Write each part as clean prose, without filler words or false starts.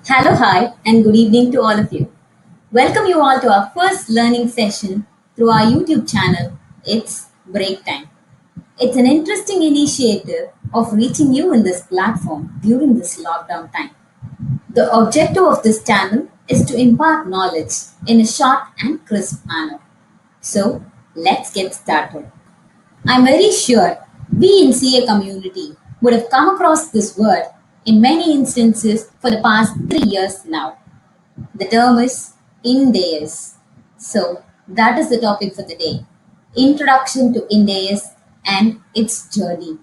Hello, hi, and good evening to all of you. Welcome you all to our first learning session through our YouTube channel. It's Break Time. It's an interesting initiative of reaching you in this platform during this lockdown time. The objective of this channel is to impart knowledge in a short and crisp manner. So, let's get started. I'm very sure we in CA community would have come across this word in many instances for the past 3 years now. The term is IND AS. So that is the topic for the day. Introduction to IND AS and its journey.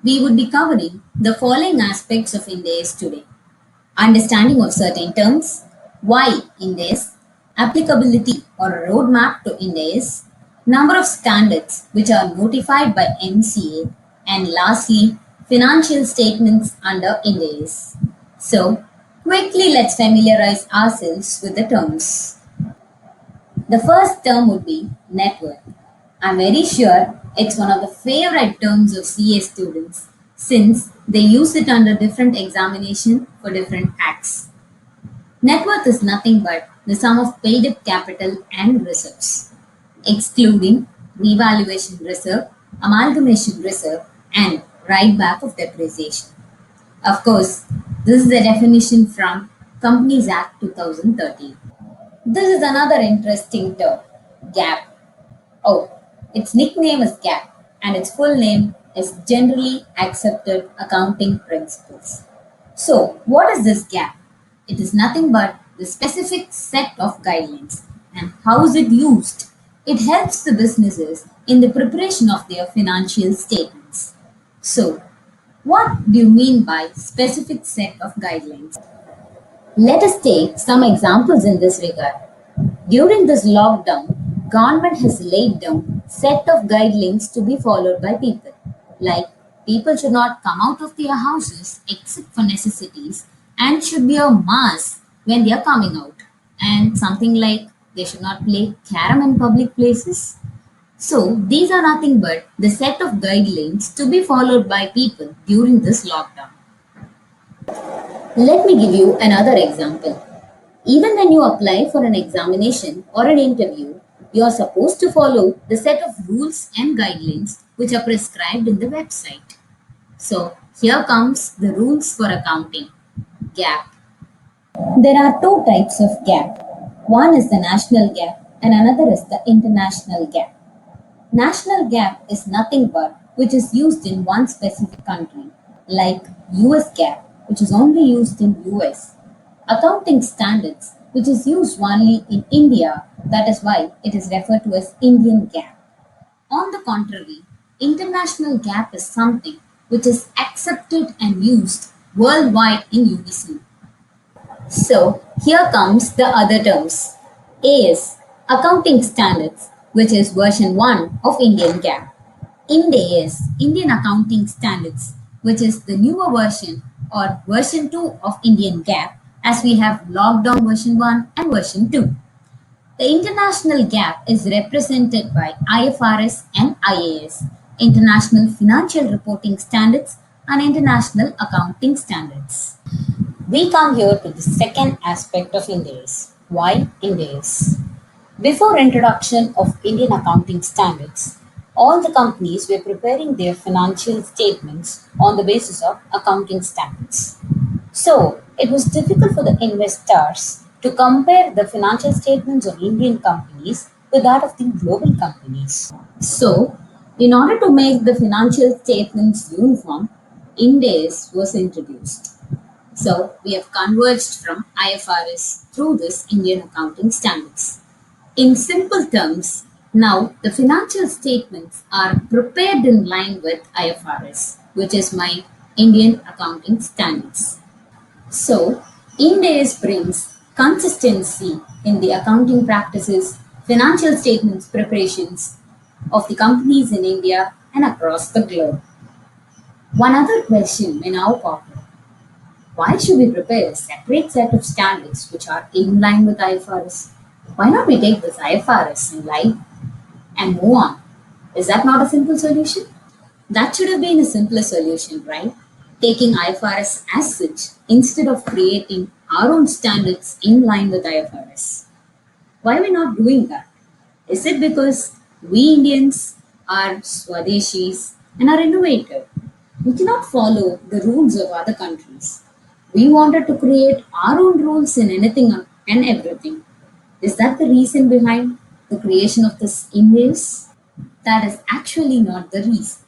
We would be covering the following aspects of IND AS today. Understanding of certain terms, why IND AS, applicability or a roadmap to IND AS, number of standards which are notified by MCA, and lastly, financial statements under IND AS. So, quickly let's familiarize ourselves with the terms. The first term would be net worth. I'm very sure it's one of the favorite terms of CA students since they use it under different examination for different acts. Net worth is nothing but the sum of paid up capital and reserves, excluding revaluation reserve, amalgamation reserve, and write back of depreciation. Of course, this is the definition from Companies Act 2013. This is another interesting term, GAAP. Oh, its nickname is GAAP and its full name is Generally Accepted Accounting Principles. So, what is this GAAP? It is nothing but the specific set of guidelines. And how is it used? It helps the businesses in the preparation of their financial statements. So, what do you mean by specific set of guidelines? Let us take some examples in this regard. During this lockdown, government has laid down set of guidelines to be followed by people. Like people should not come out of their houses except for necessities and should wear masks when they are coming out. And something like they should not play carom in public places. So these are nothing but the set of guidelines to be followed by people during this lockdown. Let me give you another example. Even when you apply for an examination or an interview, you are supposed to follow the set of rules and guidelines which are prescribed in the website. So, here comes the rules for accounting. GAAP. There are two types of GAAP. One is the national GAAP and another is the international GAAP. National GAAP is nothing but which is used in one specific country, like US GAAP, which is only used in US. Accounting standards, which is used only in India, that is why it is referred to as Indian GAAP. On the contrary, international GAAP is something which is accepted and used worldwide in unison. So here comes the other terms. AS, Accounting Standards, which is version 1 of Indian GAAP. IND AS, Indian Accounting Standards, which is the newer version or version 2 of Indian GAAP, as we have lockdown version 1 and version 2. The international GAAP is represented by IFRS and IAS, International Financial Reporting Standards and International Accounting Standards. We come here to the second aspect of IND AS. Why IND AS? Before introduction of Indian accounting standards, all the companies were preparing their financial statements on the basis of accounting standards. So, it was difficult for the investors to compare the financial statements of Indian companies with that of the global companies. So, in order to make the financial statements uniform, IND AS was introduced. So, we have converged from IFRS through this Indian accounting standards. In simple terms, now the financial statements are prepared in line with IFRS, which is my Indian accounting standards. So, IND AS brings consistency in the accounting practices, financial statements preparations of the companies in India and across the globe. One other question may now pop up. Why should we prepare a separate set of standards which are in line with IFRS? Why not we take this IFRS in line and move on? Is that not a simple solution? That should have been a simpler solution, right? taking IFRS as such instead of creating our own standards in line with IFRS. Why are we not doing that? Is it because we Indians are Swadeshis and are innovative? We cannot follow the rules of other countries. We wanted to create our own rules in anything and everything. Is that the reason behind the creation of this IND? That is actually not the reason.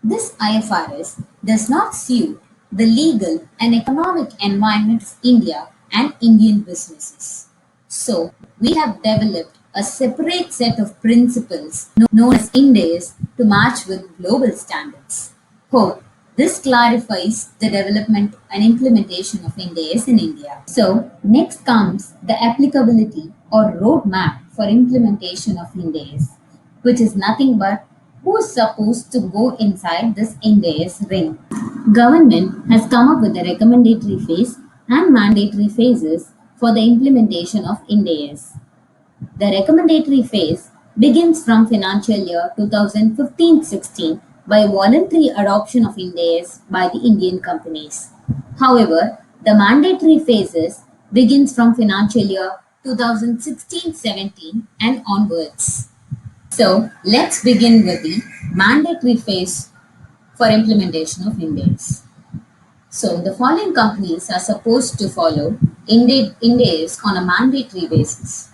This IFRS does not suit the legal and economic environment of India and Indian businesses. So, we have developed a separate set of principles known as IND AS to match with global standards. Hope this clarifies the development and implementation of IND AS in India. So, next comes the applicability or roadmap for implementation of IND AS, which is nothing but who is supposed to go inside this IND AS ring. Government has come up with a recommendatory phase and mandatory phases for the implementation of IND AS. The recommendatory phase begins from financial year 2015-16 by voluntary adoption of IND AS by the Indian companies. However, the mandatory phases begins from financial year 2016-17 and onwards. So let's begin with the mandatory phase for implementation of IND AS. So the following companies are supposed to follow IND AS on a mandatory basis.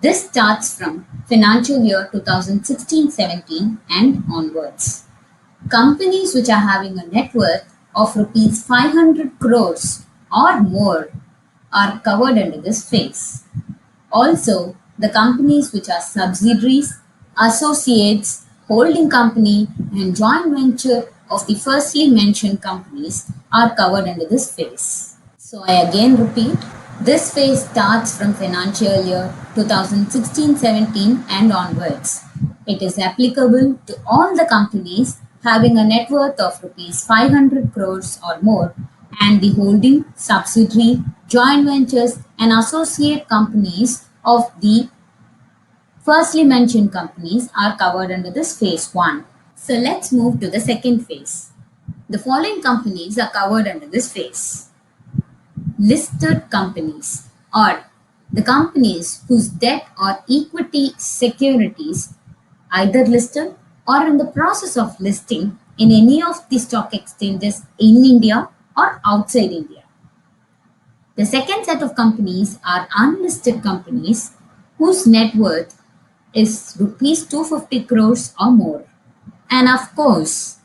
This starts from financial year 2016-17 and onwards. Companies which are having a net worth of rupees 500 crores or more are covered under this phase. Also, the companies which are subsidiaries, associates, holding company, and joint venture of the firstly mentioned companies are covered under this phase. So, I again repeat, this phase starts from financial year 2016-17 and onwards. It is applicable to all the companies having a net worth of rupees 500 crores or more, and the holding, subsidiary, joint ventures, and associate companies of the firstly mentioned companies are covered under this phase 1. So let's move to the second phase. The following companies are covered under this phase. Listed companies or the companies whose debt or equity securities either listed or in the process of listing in any of the stock exchanges in India or outside India. The second set of companies are unlisted companies whose net worth is rupees 250 crores or more. And of course,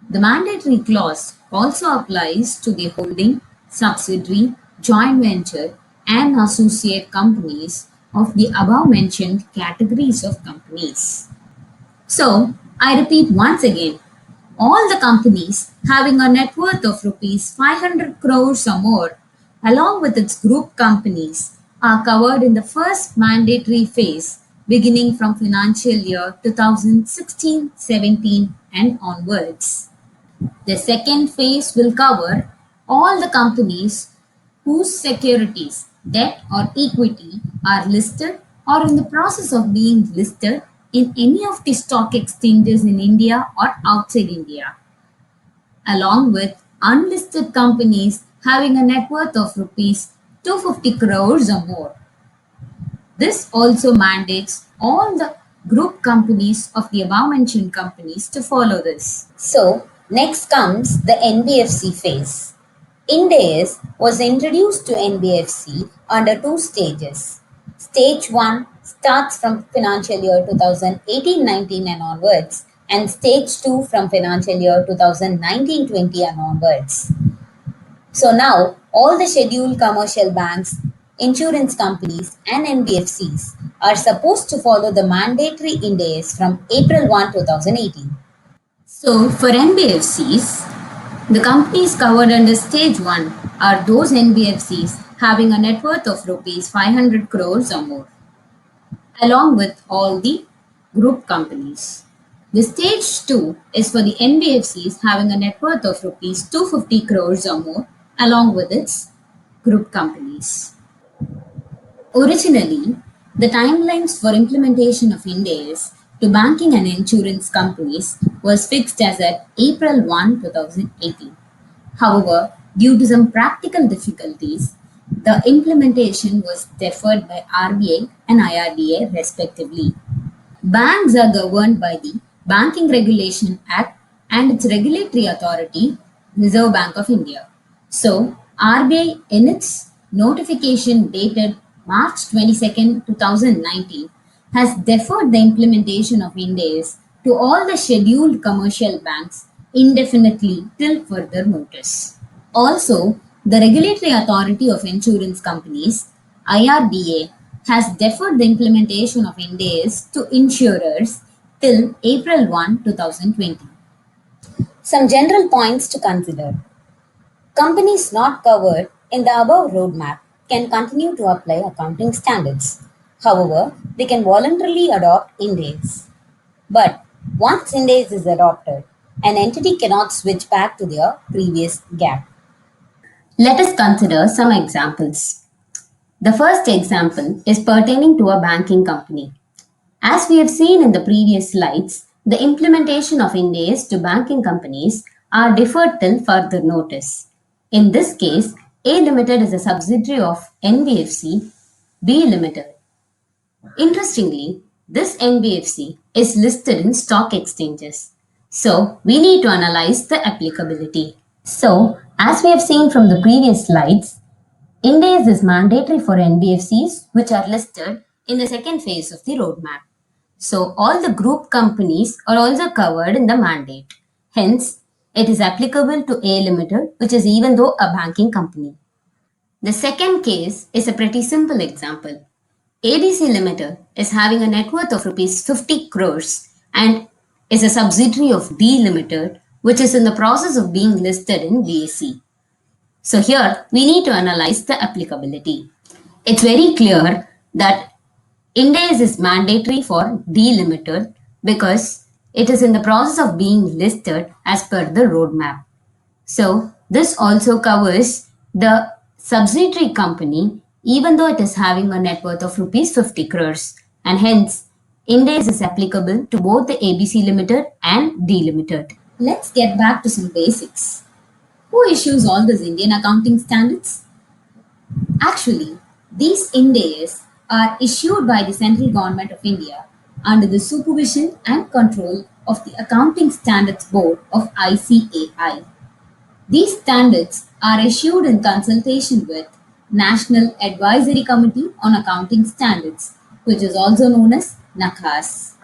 the mandatory clause also applies to the holding, subsidiary, joint venture, and associate companies of the above mentioned categories of companies. So, I repeat once again, all the companies having a net worth of rupees 500 crores or more, along with its group companies, are covered in the first mandatory phase beginning from financial year 2016-17 and onwards. The second phase will cover all the companies whose securities, debt or equity are listed or in the process of being listed in any of the stock exchanges in India or outside India, along with unlisted companies having a net worth of rupees 250 crores or more. This also mandates all the group companies of the above mentioned companies to follow this. So, next comes the NBFC phase. IND AS was introduced to NBFC under two stages. Stage 1 starts from financial year 2018-19 and onwards, and stage 2 from financial year 2019-20 and onwards. So now all the scheduled commercial banks, insurance companies, and NBFCs are supposed to follow the mandatory IND AS from April 1, 2018. So for NBFCs, the companies covered under stage 1 are those NBFCs having a net worth of rupees 500 crores or more, along with all the group companies. The stage 2 is for the NBFCs having a net worth of rupees 250 crores or more, along with its group companies. Originally, the timelines for implementation of IND AS to banking and insurance companies was fixed as at April 1, 2018. However, due to some practical difficulties, the implementation was deferred by RBI and IRDA respectively. Banks are governed by the Banking Regulation Act and its regulatory authority, Reserve Bank of India. So, RBI, in its notification dated March 22nd, 2019, has deferred the implementation of IND AS to all the scheduled commercial banks indefinitely till further notice. Also, the Regulatory Authority of Insurance Companies (IRDA) has deferred the implementation of IND AS to insurers till April 1, 2020. Some general points to consider. Companies not covered in the above roadmap can continue to apply accounting standards. However, they can voluntarily adopt IND AS. But once IND AS is adopted, an entity cannot switch back to their previous gap. Let us consider some examples. The first example is pertaining to a banking company. As we have seen in the previous slides, the implementation of IND AS to banking companies are deferred till further notice. In this case, A Limited is a subsidiary of NBFC, B Limited. Interestingly, this NBFC is listed in stock exchanges. So, we need to analyze the applicability. So, as we have seen from the previous slides, IND AS is mandatory for NBFCs which are listed in the second phase of the roadmap. So, all the group companies are also covered in the mandate. Hence, it is applicable to A Limited, which is even though a banking company. The second case is a pretty simple example. ABC Limited is having a net worth of rupees 50 crores and is a subsidiary of D Limited, which is in the process of being listed in BSE. So here we need to analyze the applicability. It's very clear that IND AS is mandatory for D Limited because it is in the process of being listed as per the roadmap. So this also covers the subsidiary company even though it is having a net worth of rupees 50 crores and hence IND AS is applicable to both the ABC Limited and D Limited. Let's get back to some basics. Who issues all these Indian accounting standards? Actually, these IND AS are issued by the central government of India under the supervision and control of the Accounting Standards Board of ICAI. These standards are issued in consultation with National Advisory Committee on Accounting Standards, which is also known as NACAS.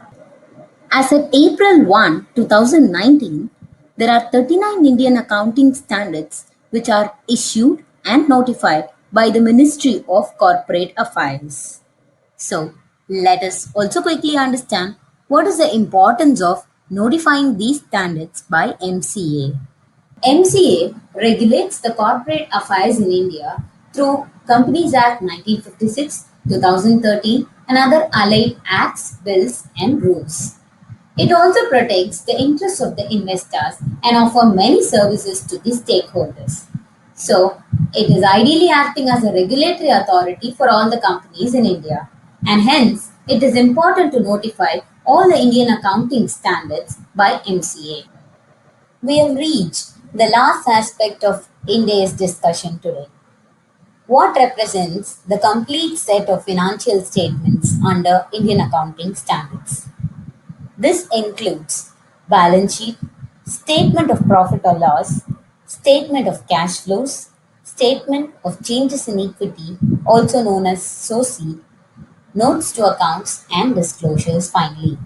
As of April 1, 2019, there are 39 Indian accounting standards which are issued and notified by the Ministry of Corporate Affairs. So, let us also quickly understand what is the importance of notifying these standards by MCA. MCA regulates the corporate affairs in India through Companies Act 1956, 2013 and other allied acts, bills and rules. It also protects the interests of the investors and offer many services to the stakeholders. So, it is ideally acting as a regulatory authority for all the companies in India and hence it is important to notify all the Indian accounting standards by MCA. We have reached the last aspect of IND AS discussion today. What represents the complete set of financial statements under Indian accounting standards? This includes balance sheet, statement of profit or loss, statement of cash flows, statement of changes in equity, also known as SOCE, notes to accounts and disclosures finally.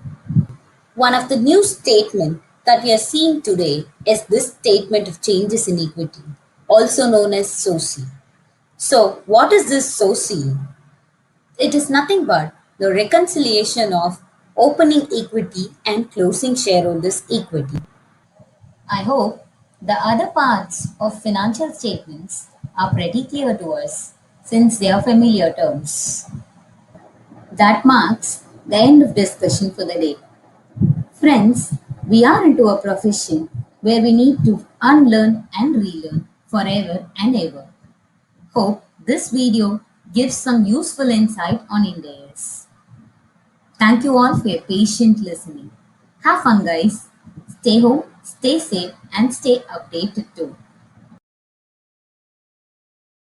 One of the new statement that we are seeing today is this statement of changes in equity, also known as SOCE. So, what is this SOCE? It is nothing but the reconciliation of opening equity and closing shareholders' equity. I hope the other parts of financial statements are pretty clear to us since they are familiar terms. That marks the end of discussion for the day. Friends, we are into a profession where we need to unlearn and relearn forever and ever. Hope this video gives some useful insight on IND AS. Thank you all for your patient listening. Have fun, guys. Stay home, stay safe, and stay updated too.